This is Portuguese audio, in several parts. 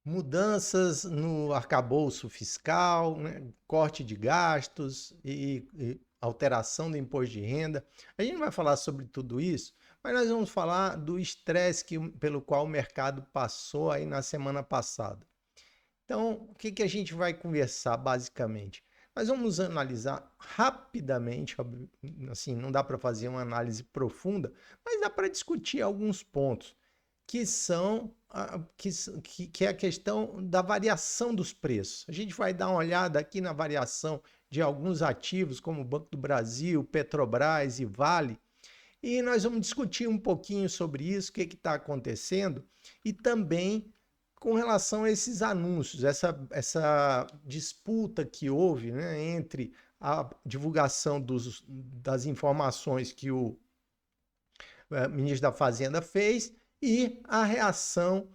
mudanças no arcabouço fiscal, né, corte de gastos e alteração do imposto de renda. A gente não vai falar sobre tudo isso, mas nós vamos falar do estresse pelo qual o mercado passou aí na semana passada. Então, o que que a gente vai conversar basicamente? Nós vamos analisar rapidamente, assim, não dá para fazer uma análise profunda, mas dá para discutir alguns pontos que são que é a questão da variação dos preços. A gente vai dar uma olhada aqui na variação de alguns ativos, como o Banco do Brasil, Petrobras e Vale, e nós vamos discutir um pouquinho sobre isso, o que está acontecendo, e também com relação a esses anúncios, essa disputa que houve, né, entre a divulgação das informações que o ministro da Fazenda fez e a reação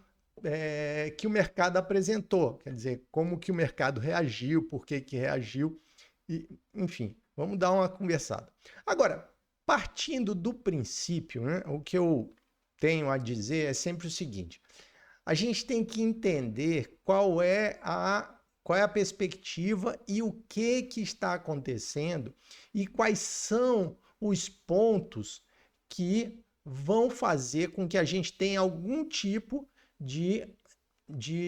que o mercado apresentou. Quer dizer, como que o mercado reagiu, por que que reagiu, e, enfim, vamos dar uma conversada. Agora, partindo do princípio, né, o que eu tenho a dizer é sempre o seguinte: a gente tem que entender qual é a perspectiva e o que está acontecendo e quais são os pontos que vão fazer com que a gente tenha algum tipo de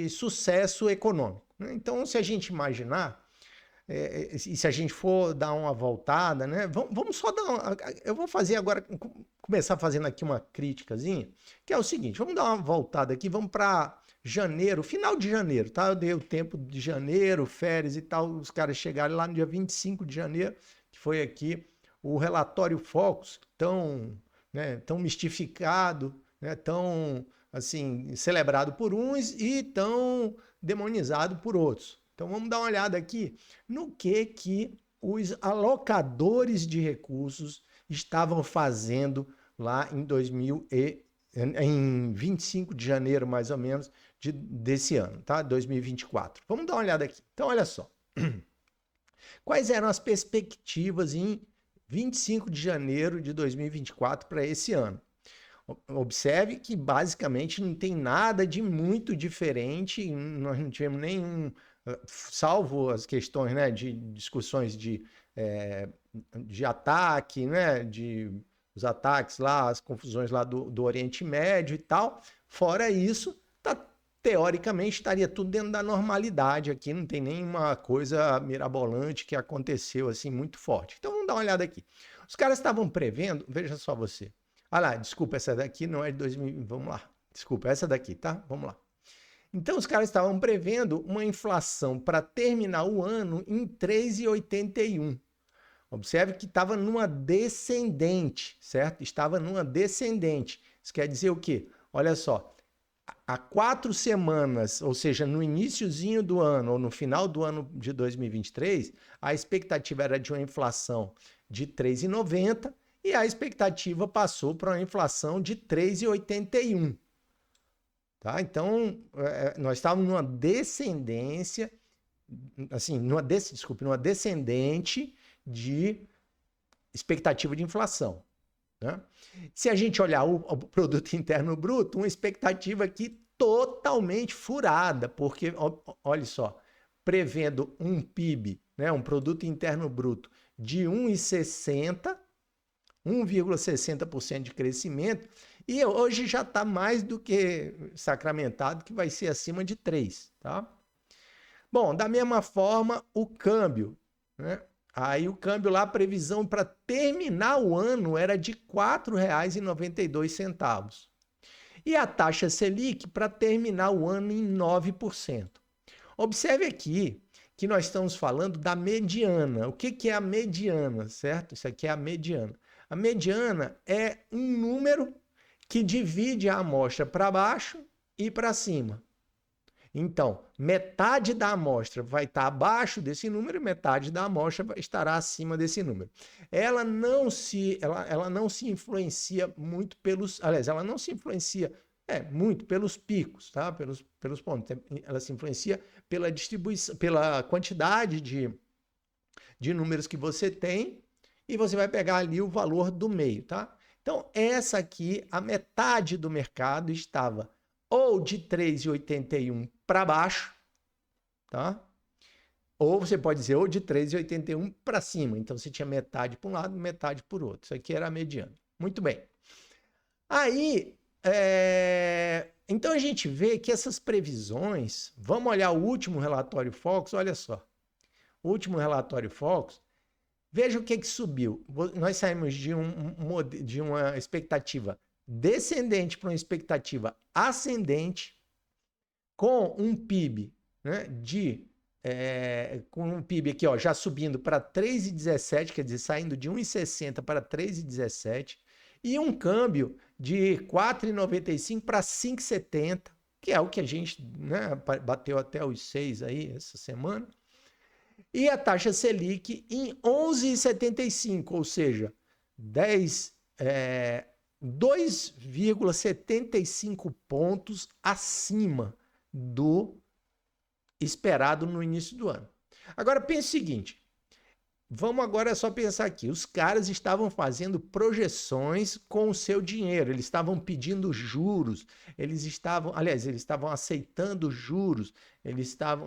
sucesso econômico, né? Então, se a gente imaginar, e se a gente for dar uma voltada, né? Vamos só dar uma, eu vou fazer agora, começar fazendo aqui uma criticazinha, que é o seguinte: vamos dar uma voltada aqui, vamos para janeiro, final de janeiro, tá? Eu dei o tempo de janeiro, férias e tal, os caras chegaram lá no dia 25 de janeiro, que foi aqui o relatório Focus, tão mistificado, né? Tão assim, celebrado por uns e tão demonizado por outros. Então vamos dar uma olhada aqui no que os alocadores de recursos estavam fazendo lá em 25 de janeiro, mais ou menos, desse ano, tá? 2024. Vamos dar uma olhada aqui. Então, olha só. Quais eram as perspectivas em 25 de janeiro de 2024 para esse ano? Observe que basicamente não tem nada de muito diferente, nós não tivemos nenhum, salvo as questões, né, de discussões de ataque, né, os ataques lá, as confusões lá do Oriente Médio e tal. Fora isso, teoricamente estaria tudo dentro da normalidade aqui, não tem nenhuma coisa mirabolante que aconteceu assim muito forte. Então vamos dar uma olhada aqui. Os caras estavam prevendo, veja só você. Ah lá, desculpa, essa daqui não é de 2000, vamos lá. Desculpa, essa daqui, tá? Vamos lá. Então os caras estavam prevendo uma inflação para terminar o ano em 3,81. Observe que estava numa descendente, certo? Estava numa descendente. Isso quer dizer o quê? Olha só, há 4 semanas, ou seja, no iniciozinho do ano ou no final do ano de 2023, a expectativa era de uma inflação de 3,90 e a expectativa passou para uma inflação de 3,81. Tá? Então, nós estávamos numa descendência, assim, numa descendente de expectativa de inflação. Né? Se a gente olhar o produto interno bruto, uma expectativa aqui totalmente furada, porque, olha só, prevendo um PIB, né, um produto interno bruto de 1,60% de crescimento, e hoje já está mais do que sacramentado que vai ser acima de 3, tá? Bom, da mesma forma, o câmbio, né? Aí o câmbio lá, a previsão para terminar o ano era de R$ 4,92. E a taxa Selic para terminar o ano em 9%. Observe aqui que nós estamos falando da mediana. O que é a mediana, certo? Isso aqui é a mediana. A mediana é um número que divide a amostra para baixo e para cima. Então, metade da amostra vai estar abaixo desse número e metade da amostra estará acima desse número. Ela não se influencia muito pelos... Aliás, ela não se influencia muito pelos picos, tá? Pelos pontos. Ela se influencia pela distribuição, pela quantidade de números que você tem e você vai pegar ali o valor do meio, tá? Então, essa aqui, a metade do mercado estava ou de 3,81 para baixo, tá? Ou você pode dizer ou de 3,81 para cima. Então você tinha metade para um lado, metade por outro. Isso aqui era a mediana. Muito bem. Aí, então a gente vê que essas previsões, vamos olhar o último relatório Focus, olha só. O último relatório Focus, veja o que subiu. Nós saímos de uma expectativa descendente para uma expectativa ascendente, com um PIB, né, com um PIB aqui, ó, já subindo para 3,17, quer dizer, saindo de 1,60 para 3,17, e um câmbio de 4,95 para 5,70, que é o que a gente, né, bateu até os 6 aí essa semana. E a taxa Selic em 11,75, ou seja, 2,75 pontos acima do esperado no início do ano. Agora pense o seguinte, vamos agora só pensar aqui, os caras estavam fazendo projeções com o seu dinheiro, eles estavam pedindo juros, eles estavam aceitando juros,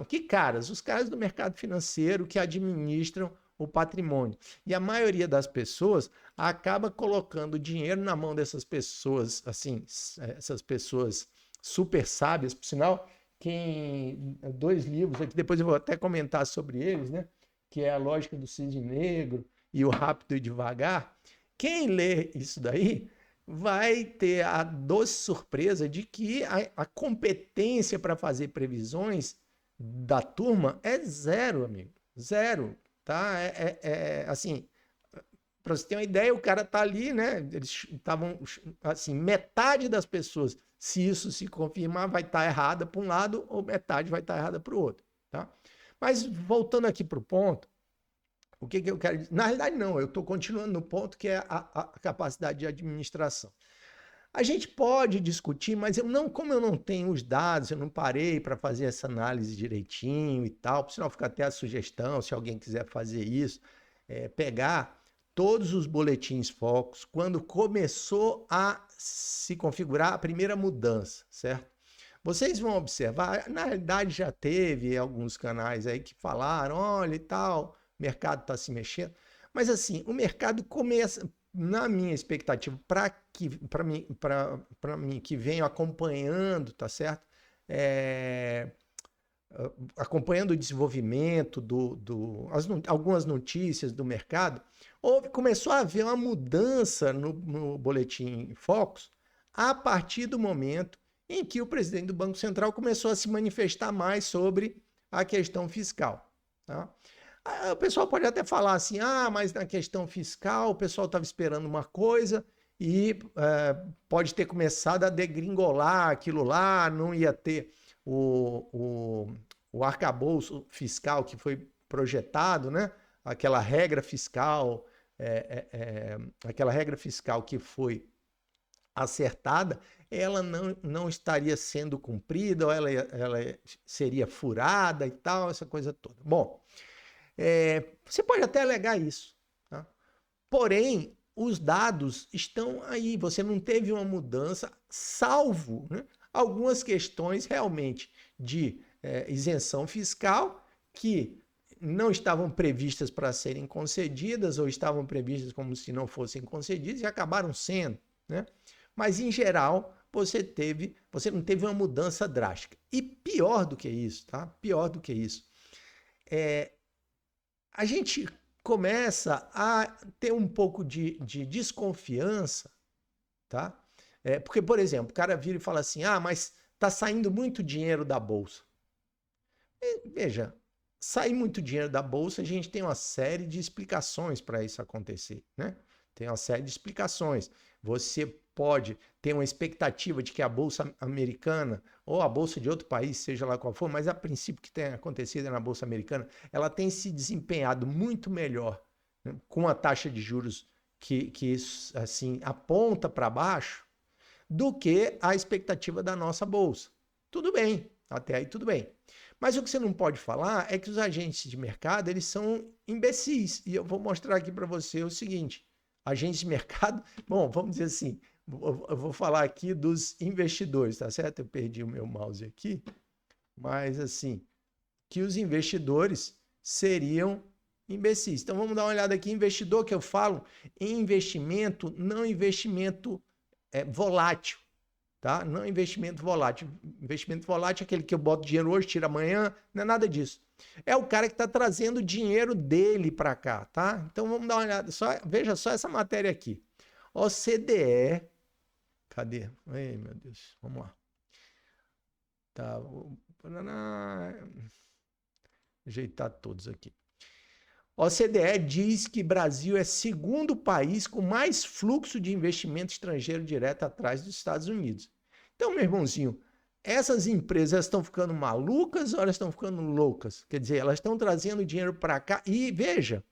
que caras? Os caras do mercado financeiro que administram o patrimônio. E a maioria das pessoas acaba colocando dinheiro na mão dessas pessoas, assim, essas pessoas super sábias, por sinal, dois livros aqui, depois eu vou até comentar sobre eles, né? Que é A Lógica do Cisne Negro e O Rápido e Devagar. Quem lê isso daí vai ter a doce surpresa de que a competência para fazer previsões da turma é zero, amigo. Zero, tá? Assim, para você ter uma ideia, o cara tá ali, né? Eles estavam, assim, metade das pessoas, se isso se confirmar, vai estar errada para um lado ou metade vai estar errada para o outro, tá? Mas voltando aqui para o ponto, o que eu quero dizer? Na realidade, não, eu estou continuando no ponto que é a capacidade de administração. A gente pode discutir, mas como eu não tenho os dados, eu não parei para fazer essa análise direitinho e tal, por sinal fica até a sugestão, se alguém quiser fazer isso, pegar todos os boletins Focus, quando começou a se configurar a primeira mudança, certo? Vocês vão observar, na realidade já teve alguns canais aí que falaram, olha e tal, o mercado está se mexendo, mas assim, o mercado começa, na minha expectativa, para mim que venho acompanhando, tá certo? Acompanhando o desenvolvimento algumas notícias do mercado, começou a haver uma mudança no boletim Focus a partir do momento em que o presidente do Banco Central começou a se manifestar mais sobre a questão fiscal. Tá? O pessoal pode até falar assim, mas na questão fiscal o pessoal estava esperando uma coisa e pode ter começado a degringolar aquilo lá, não ia ter o arcabouço fiscal que foi projetado, né? Aquela regra fiscal que foi acertada, ela não estaria sendo cumprida, ou ela seria furada e tal, essa coisa toda. Bom, você pode até alegar isso, tá? Porém, os dados estão aí, você não teve uma mudança, salvo, né, algumas questões realmente de isenção fiscal que não estavam previstas para serem concedidas ou estavam previstas como se não fossem concedidas e acabaram sendo, né? Mas, em geral, você não teve uma mudança drástica. E pior do que isso, tá? Pior do que isso. A gente começa a ter um pouco de desconfiança, tá? Porque, por exemplo, o cara vira e fala assim, mas está saindo muito dinheiro da Bolsa. Veja, sair muito dinheiro da Bolsa, a gente tem uma série de explicações para isso acontecer, né? Tem uma série de explicações. Você pode ter uma expectativa de que a Bolsa americana ou a Bolsa de outro país, seja lá qual for, mas a princípio que tem acontecido na Bolsa americana, ela tem se desempenhado muito melhor, né, com a taxa de juros que assim, aponta para baixo, do que a expectativa da nossa Bolsa. Tudo bem, até aí tudo bem. Mas o que você não pode falar é que os agentes de mercado, eles são imbecis. E eu vou mostrar aqui para você o seguinte, agentes de mercado, bom, vamos dizer assim, eu vou falar aqui dos investidores, tá certo? Eu perdi o meu mouse aqui, mas assim, que os investidores seriam imbecis. Então vamos dar uma olhada aqui, investidor que eu falo em investimento, não investimento volátil, tá? Não investimento volátil. Investimento volátil é aquele que eu boto dinheiro hoje, tiro amanhã, não é nada disso. É o cara que está trazendo o dinheiro dele para cá, tá? Então vamos dar uma olhada, veja só essa matéria aqui. OCDE, cadê? Ai, meu Deus, vamos lá. Tá, vou ajeitar todos aqui. OCDE diz que Brasil é segundo país com mais fluxo de investimento estrangeiro direto atrás dos Estados Unidos. Então, meu irmãozinho, essas empresas estão ficando malucas ou elas estão ficando loucas? Quer dizer, elas estão trazendo dinheiro para cá e veja,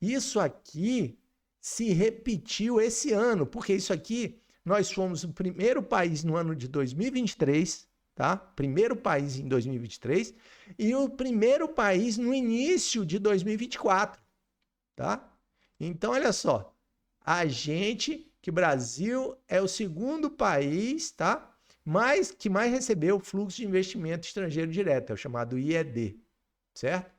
isso aqui se repetiu esse ano, porque isso aqui nós fomos o primeiro país no ano de 2023, tá? Primeiro país em 2023 e o primeiro país no início de 2024, tá? Então, olha só, que Brasil é o segundo país, tá? Que mais recebeu fluxo de investimento estrangeiro direto, é o chamado IED, certo?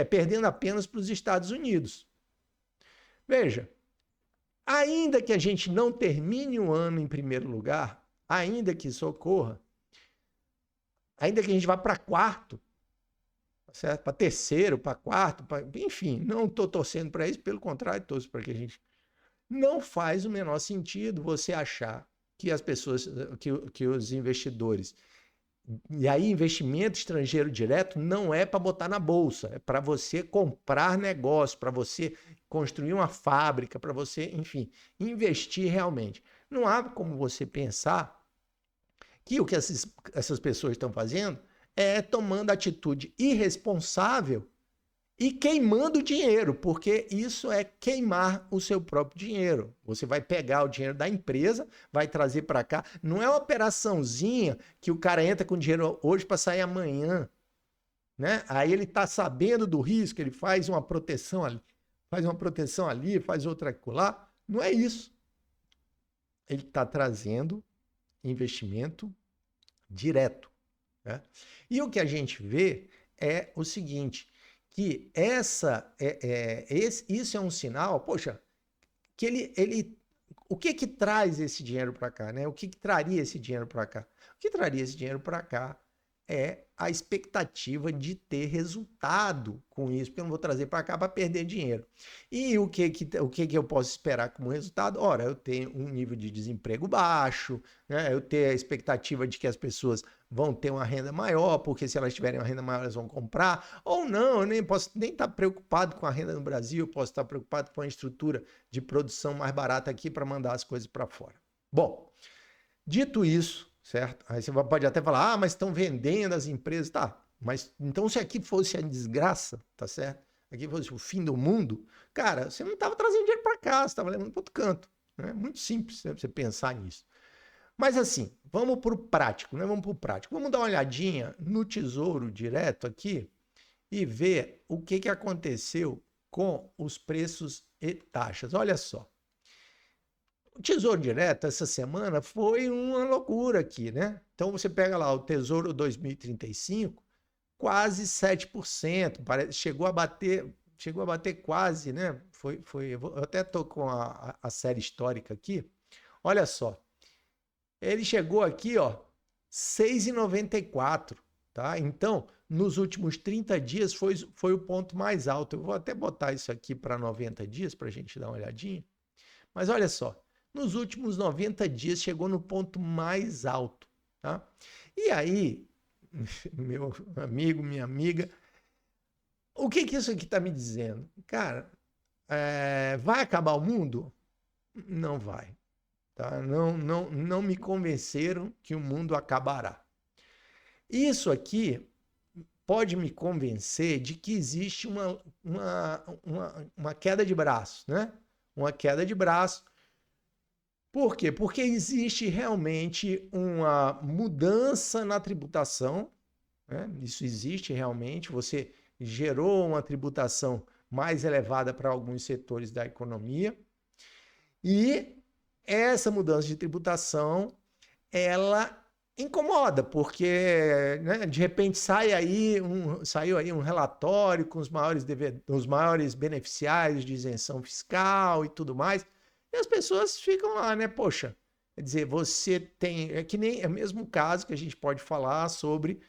Perdendo apenas para os Estados Unidos. Veja, ainda que a gente não termine o ano em primeiro lugar, ainda que isso ocorra, ainda que a gente vá para quarto, certo? Para terceiro, para quarto, enfim, não estou torcendo para isso, pelo contrário, torço para que a gente... Não faz o menor sentido você achar que as pessoas, que os investidores... E aí, investimento estrangeiro direto não é para botar na bolsa, é para você comprar negócio, para você construir uma fábrica, para você, enfim, investir realmente. Não há como você pensar que o que essas pessoas estão fazendo é tomando atitude irresponsável e queimando dinheiro, porque isso é queimar o seu próprio dinheiro. Você vai pegar o dinheiro da empresa, vai trazer para cá. Não é uma operaçãozinha que o cara entra com dinheiro hoje para sair amanhã, né? Aí ele está sabendo do risco, ele faz uma proteção ali, faz outra lá. Não é isso. Ele está trazendo investimento direto, né? E o que a gente vê é o seguinte, que isso é um sinal, poxa, que o que traz esse dinheiro para cá, né? O que traria esse dinheiro para cá? O que traria esse dinheiro para cá é a expectativa de ter resultado com isso, porque eu não vou trazer para cá para perder dinheiro. E o que eu posso esperar como resultado? Ora, eu tenho um nível de desemprego baixo, né? Eu tenho a expectativa de que as pessoas vão ter uma renda maior, porque se elas tiverem uma renda maior, elas vão comprar, ou não, eu nem posso nem estar preocupado com a renda no Brasil, eu posso estar preocupado com a estrutura de produção mais barata aqui para mandar as coisas para fora. Bom, dito isso, certo? Aí você pode até falar, mas estão vendendo as empresas, tá? Mas então se aqui fosse a desgraça, tá certo? Aqui fosse o fim do mundo, cara, você não estava trazendo dinheiro para cá, você estava levando para outro canto. É muito simples, né, você pensar nisso. Mas assim, vamos para o prático, né? Vamos para o prático. Vamos dar uma olhadinha no Tesouro Direto aqui e ver o que aconteceu com os preços e taxas. Olha só. O Tesouro Direto essa semana foi uma loucura aqui, né? Então você pega lá o Tesouro 2035, quase 7%, chegou a bater quase, né? Eu até estou com a série histórica aqui. Olha só. Ele chegou aqui, ó, 6,94, tá? Então, nos últimos 30 dias foi o ponto mais alto. Eu vou até botar isso aqui para 90 dias para a gente dar uma olhadinha. Mas olha só, nos últimos 90 dias chegou no ponto mais alto, tá? E aí, meu amigo, minha amiga, o que isso aqui está me dizendo? Cara, vai acabar o mundo? Não vai. Tá? Não me convenceram que o mundo acabará. Isso aqui pode me convencer de que existe uma queda de braço, né? Uma queda de braço. Por quê? Porque existe realmente uma mudança na tributação, né? Isso existe realmente. Você gerou uma tributação mais elevada para alguns setores da economia e essa mudança de tributação, ela incomoda, porque né, de repente saiu aí um relatório com os maiores beneficiários de isenção fiscal e tudo mais, e as pessoas ficam lá, né? Poxa, quer dizer, você tem. É que nem é o mesmo caso que a gente pode falar sobre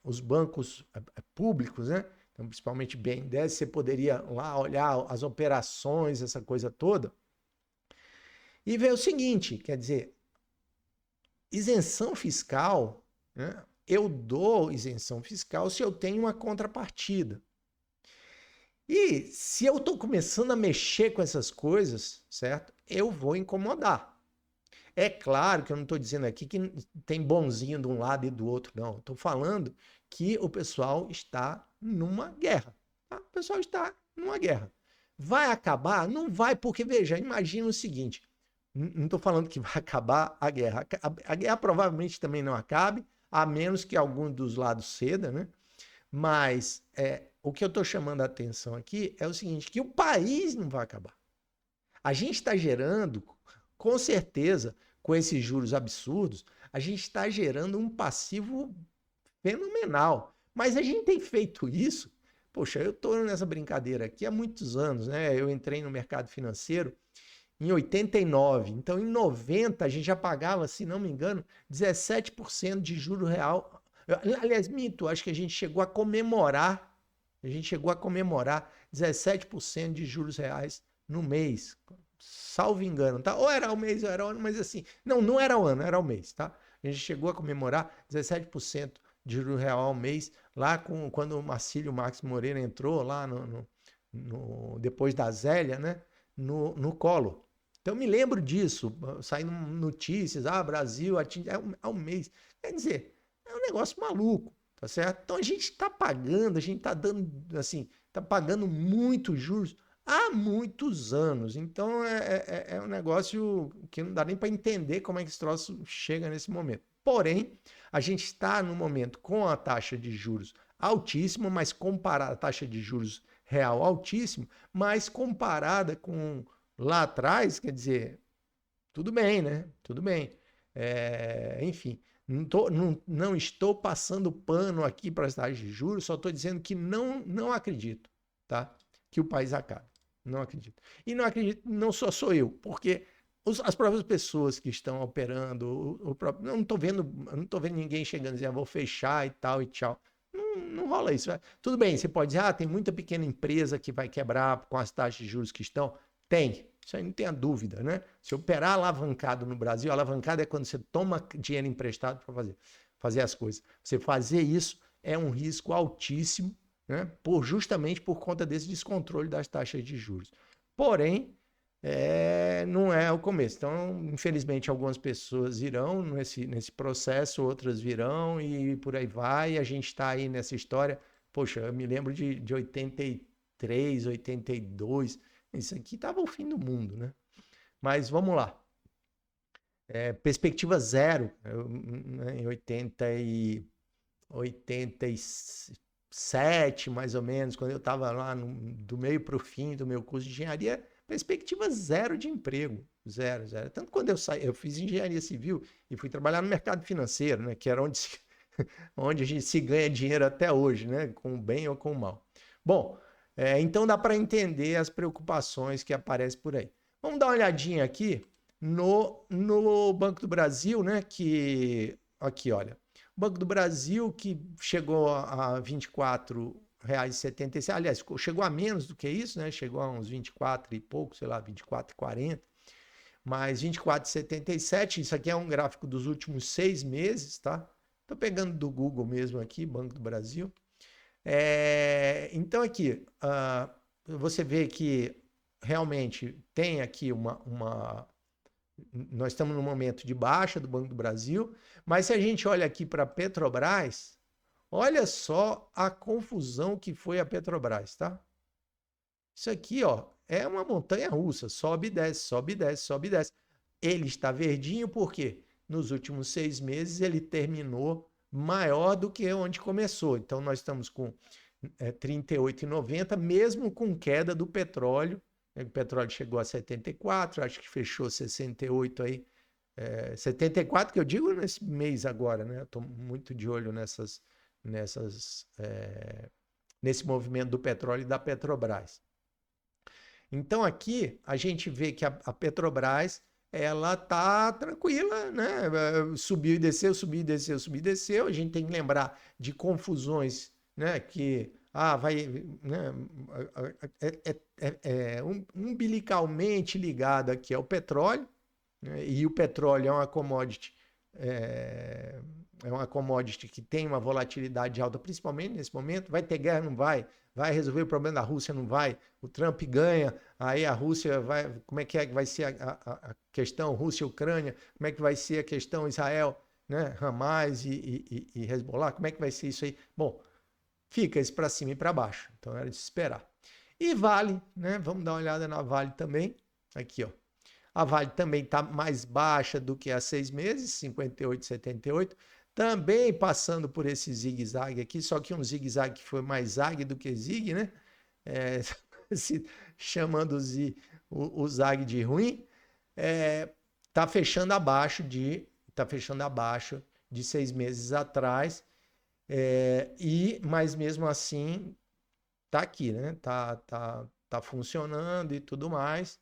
os bancos públicos, né? Então, principalmente BNDES, você poderia lá olhar as operações, essa coisa toda, e ver o seguinte, quer dizer, isenção fiscal, né? Eu dou isenção fiscal se eu tenho uma contrapartida. E se eu estou começando a mexer com essas coisas, certo? Eu vou incomodar. É claro que eu não estou dizendo aqui que tem bonzinho de um lado e do outro, não. Estou falando que o pessoal está numa guerra. Tá? O pessoal está numa guerra. Vai acabar? Não vai, porque, veja, imagina o seguinte, não estou falando que vai acabar a guerra. A guerra provavelmente também não acabe, a menos que algum dos lados ceda, né? Mas o que eu estou chamando a atenção aqui é o seguinte, que o país não vai acabar. A gente está gerando, com certeza, com esses juros absurdos, a gente está gerando um passivo fenomenal. Mas a gente tem feito isso. Poxa, eu estou nessa brincadeira aqui há muitos anos, né? Eu entrei no mercado financeiro em 89. Então, em 90, a gente já pagava, se não me engano, 17% de juro real. Aliás, mito, acho que a gente chegou a comemorar 17% de juros reais no mês, salvo engano, tá? Ou era o mês, ou era o ano, mas assim, não era o ano, era o mês, tá? A gente chegou a comemorar 17% de juro real ao mês, lá quando o Marcílio Marques Moreira entrou lá depois da Zélia, né? No Collor. Então, eu me lembro disso, saindo notícias, Brasil atinge ao mês. Quer dizer, é um negócio maluco, tá certo? Então, a gente está pagando, a gente está dando, assim, está pagando muitos juros há muitos anos. Então, é um negócio que não dá nem para entender como é que esse troço chega nesse momento. Porém, a gente está no momento com a taxa de juros altíssima, mas comparada a taxa de juros real altíssima, mas comparada com lá atrás, quer dizer, tudo bem, né? Tudo bem. Enfim, não estou passando pano aqui para as taxas de juros, só estou dizendo que não acredito, tá? Que o país acabe. Não acredito. E não acredito, não sou eu, porque as próprias pessoas que estão operando, eu não estou vendo ninguém chegando e dizendo, vou fechar e tal e tchau. Não rola isso. Tudo bem, você pode dizer, tem muita pequena empresa que vai quebrar com as taxas de juros que estão. Tem, isso aí não tenha dúvida, né? Se operar alavancado no Brasil, alavancado é quando você toma dinheiro emprestado para fazer as coisas. Você fazer isso é um risco altíssimo, né? Justamente por conta desse descontrole das taxas de juros. Porém, não é o começo. Então, infelizmente, algumas pessoas irão nesse processo, outras virão e por aí vai. E a gente está aí nessa história. Poxa, eu me lembro de 83, 82. Isso aqui estava o fim do mundo, né? Mas vamos lá. Perspectiva zero, em 87, mais ou menos, quando eu estava lá do meio para o fim do meu curso de engenharia, perspectiva zero de emprego. Zero, zero. Tanto quando eu fiz engenharia civil e fui trabalhar no mercado financeiro, né? Que era onde a gente se ganha dinheiro até hoje, né? Com o bem ou com o mal. Bom, então dá para entender as preocupações que aparecem por aí. Vamos dar uma olhadinha aqui no Banco do Brasil, né? Aqui, olha. O Banco do Brasil que chegou a R$ 24,76. Aliás, chegou a menos do que isso, né? Chegou a uns 24 e pouco, sei lá, 24,40. Mas 24,77. Isso aqui é um gráfico dos últimos 6 meses, tá? Estou pegando do Google mesmo aqui, Banco do Brasil. Então aqui, você vê que realmente tem aqui nós estamos num momento de baixa do Banco do Brasil, mas se a gente olha aqui para a Petrobras, olha só a confusão que foi a Petrobras, tá? Isso aqui, ó, é uma montanha russa, sobe e desce, sobe e desce, sobe e desce. Ele está verdinho porque nos últimos 6 meses ele terminou maior do que onde começou. Então, nós estamos com 38,90, mesmo com queda do petróleo, O petróleo chegou a 74, acho que fechou 68 aí. 74 que eu digo nesse mês agora, né? Estou muito de olho nesse movimento do petróleo e da Petrobras. Então aqui a gente vê que a Petrobras ela tá tranquila, né? Subiu e desceu, subiu e desceu, subiu e desceu. A gente tem que lembrar de confusões, né? Que vai, né? Umbilicalmente ligado aqui ao petróleo, né? E o petróleo é, é uma commodity que tem uma volatilidade alta, principalmente nesse momento. Vai ter guerra, não vai? Vai resolver o problema da Rússia, não vai? O Trump ganha, aí a Rússia vai. Como é que vai ser a questão Rússia-Ucrânia? Como é que vai ser a questão Israel, né? Hamas e Hezbollah? Como é que vai ser isso aí? Bom, fica isso para cima e para baixo. Então era de se esperar. E Vale, né? Vamos dar uma olhada na Vale também. Aqui, ó. A Vale também está mais baixa do que há 6 meses, 58,78. Também passando por esse zigue-zague aqui, só que um zigue-zague que foi mais zague do que zigue, né? Chamando o zague de ruim. Está fechando abaixo de 6 meses atrás. Mas mesmo assim tá aqui, né? Tá funcionando e tudo mais.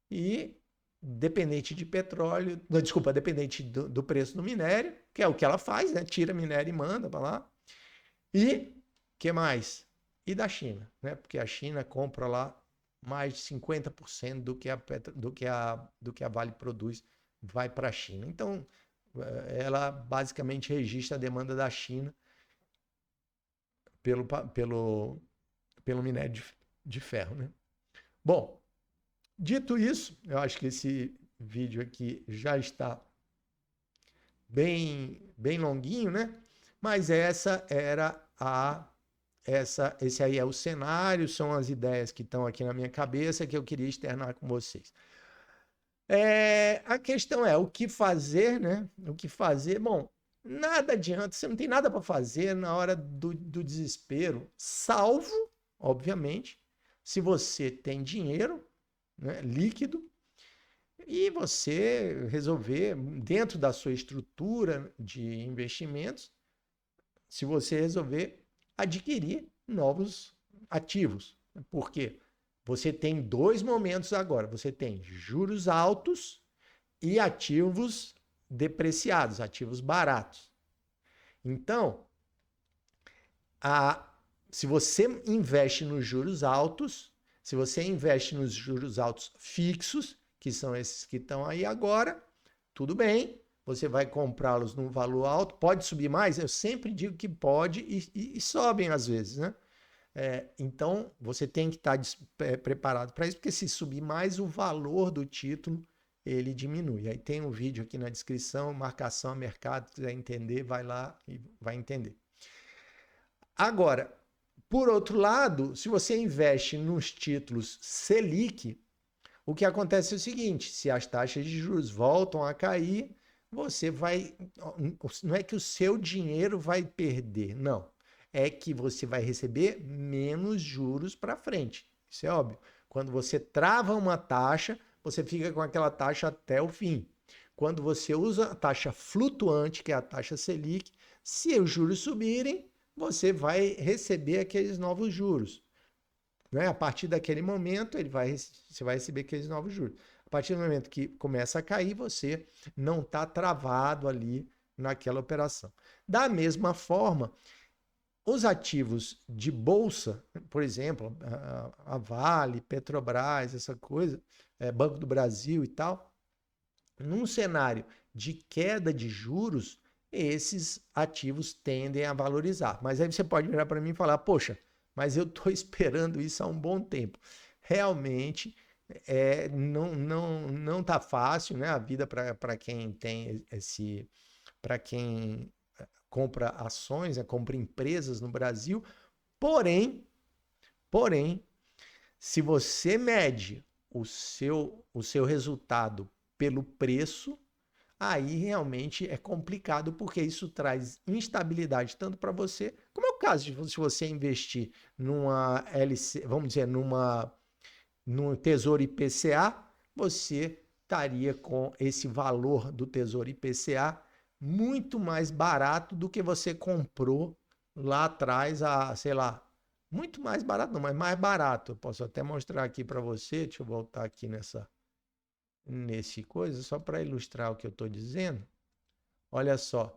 E dependente de petróleo, desculpa, dependente do preço do minério, que é o que ela faz, né? Tira minério e manda para lá. E que mais? E da China, né? Porque a China compra lá mais de 50% do que a Vale produz vai para a China. Então, ela basicamente registra a demanda da China pelo minério de ferro, né? Bom, dito isso, eu acho que esse vídeo aqui já está bem longuinho, né? Mas esse aí é o cenário, são as ideias que estão aqui na minha cabeça que eu queria externar com vocês. A questão é o que fazer, né? O que fazer? Bom, nada adianta, você não tem nada para fazer na hora do desespero, salvo, obviamente, se você tem dinheiro, né, líquido, e você resolver, dentro da sua estrutura de investimentos, se você resolver adquirir novos ativos. Por quê? Você tem 2 momentos agora. Você tem juros altos e ativos depreciados, ativos baratos. Então, se você investe nos juros altos, se você investe nos juros altos fixos, que são esses que estão aí agora, tudo bem, você vai comprá-los num valor alto, pode subir mais? Eu sempre digo que pode e sobem às vezes, né? Então, você tem que estar preparado para isso, porque se subir mais, o valor do título ele diminui. Aí tem um vídeo aqui na descrição, marcação a mercado, se quiser entender, vai lá e vai entender. Agora, por outro lado, se você investe nos títulos Selic, o que acontece é o seguinte, se as taxas de juros voltam a cair, você vai... Não é que o seu dinheiro vai perder, não. É que você vai receber menos juros para frente. Isso é óbvio. Quando você trava uma taxa, você fica com aquela taxa até o fim. Quando você usa a taxa flutuante, que é a taxa Selic, se os juros subirem, você vai receber aqueles novos juros. Né? A partir daquele momento, você vai receber aqueles novos juros. A partir do momento que começa a cair, você não está travado ali naquela operação. Da mesma forma, os ativos de bolsa, por exemplo, a Vale, Petrobras, essa coisa, Banco do Brasil e tal, num cenário de queda de juros, esses ativos tendem a valorizar. Mas aí você pode virar para mim e falar, poxa, mas eu estou esperando isso há um bom tempo. Realmente não tá fácil, né? A vida para quem tem para quem compra ações, compra empresas no Brasil. Porém, se você mede o seu resultado pelo preço, aí realmente é complicado, porque isso traz instabilidade tanto para você, como é o caso de se você investir numa LC, vamos dizer, no Tesouro IPCA, você estaria com esse valor do Tesouro IPCA muito mais barato do que você comprou lá atrás, sei lá, muito mais barato não, mas mais barato. Eu posso até mostrar aqui para você, deixa eu voltar aqui nesse coisa, só para ilustrar o que eu estou dizendo. Olha só,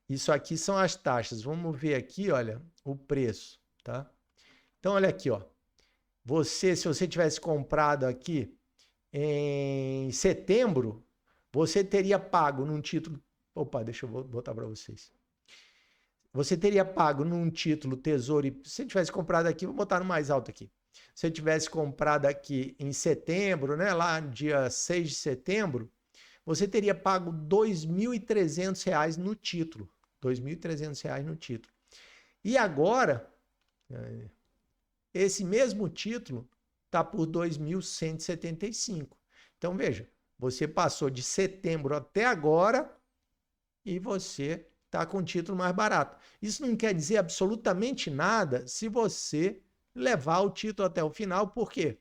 isso aqui são as taxas. Vamos ver aqui, olha, o preço, tá? Então, olha aqui, ó. Se você tivesse comprado aqui em setembro, você teria pago num título... Opa, deixa eu botar para vocês. Você teria pago num título Tesouro... Se você tivesse comprado aqui, vou botar no mais alto aqui. Se você tivesse comprado aqui em setembro, né, lá dia 6 de setembro, você teria pago R$ 2.300 no título. R$ 2.300 no título. E agora, esse mesmo título está por R$ 2.175. Então, veja, você passou de setembro até agora e você está com o título mais barato. Isso não quer dizer absolutamente nada se você levar o título até o final. Por quê?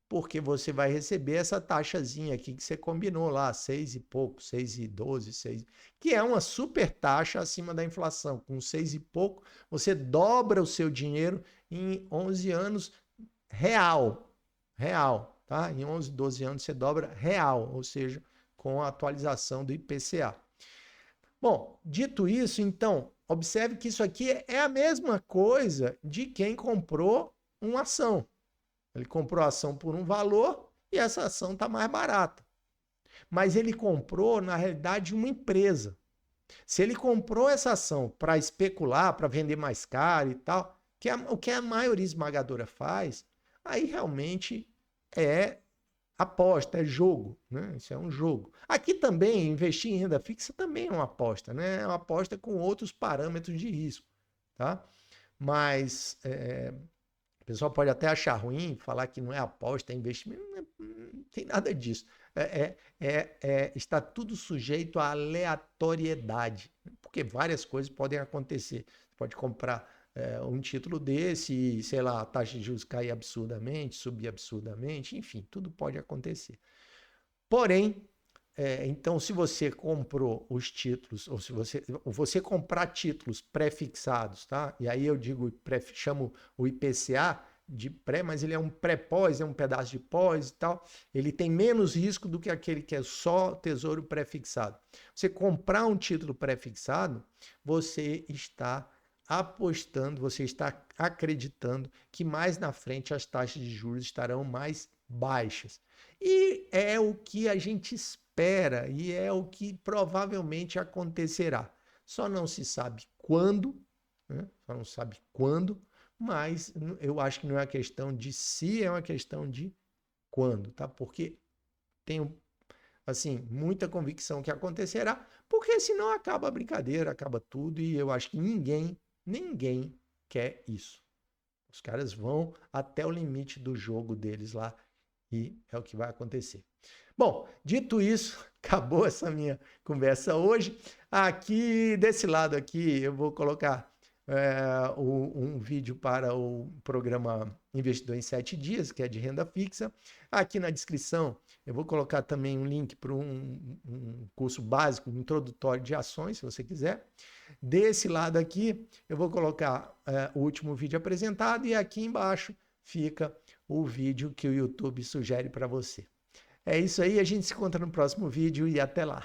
Porque você vai receber essa taxazinha aqui que você combinou lá, 6 e pouco, 6,12, 6, que é uma super taxa acima da inflação. Com 6 e pouco, você dobra o seu dinheiro em 11 anos real, tá? Em 11, 12 anos você dobra real, ou seja, com a atualização do IPCA. Bom, dito isso, então, observe que isso aqui é a mesma coisa de quem comprou uma ação. Ele comprou a ação por um valor e essa ação está mais barata. Mas ele comprou, na realidade, uma empresa. Se ele comprou essa ação para especular, para vender mais caro e tal, o que a maioria esmagadora faz, aí realmente é aposta, é jogo, né? Isso é um jogo. Aqui também, investir em renda fixa também é uma aposta, né? É uma aposta com outros parâmetros de risco, tá? Mas o pessoal pode até achar ruim, falar que não é aposta, é investimento, não tem nada disso. Está tudo sujeito à aleatoriedade, porque várias coisas podem acontecer. Você pode comprar um título desse e, sei lá, a taxa de juros cair absurdamente, subir absurdamente, enfim, tudo pode acontecer. Porém, então, se você comprou os títulos, ou se você comprar títulos pré-fixados, tá? E aí eu digo, chamo o IPCA de pré, mas ele é um pré-pós, é um pedaço de pós e tal. Ele tem menos risco do que aquele que é só tesouro pré-fixado. Você comprar um título pré-fixado, você está apostando, você está acreditando que mais na frente as taxas de juros estarão mais baixas. E é o que a gente espera e é o que provavelmente acontecerá. Só não se sabe quando, né? Só não sabe quando, mas eu acho que não é uma questão de se, é uma questão de quando, tá? Porque tenho, assim, muita convicção que acontecerá, porque senão acaba a brincadeira, acaba tudo e eu acho que ninguém quer isso. Os caras vão até o limite do jogo deles lá e é o que vai acontecer. Bom, dito isso, acabou essa minha conversa hoje. Aqui, desse lado aqui, eu vou colocar um vídeo para o programa Investidor em 7 Dias, que é de renda fixa. Aqui na descrição, eu vou colocar também um link para um curso básico, introdutório de ações, se você quiser. Desse lado aqui, eu vou colocar o último vídeo apresentado e aqui embaixo fica o vídeo que o YouTube sugere para você. É isso aí, a gente se encontra no próximo vídeo e até lá.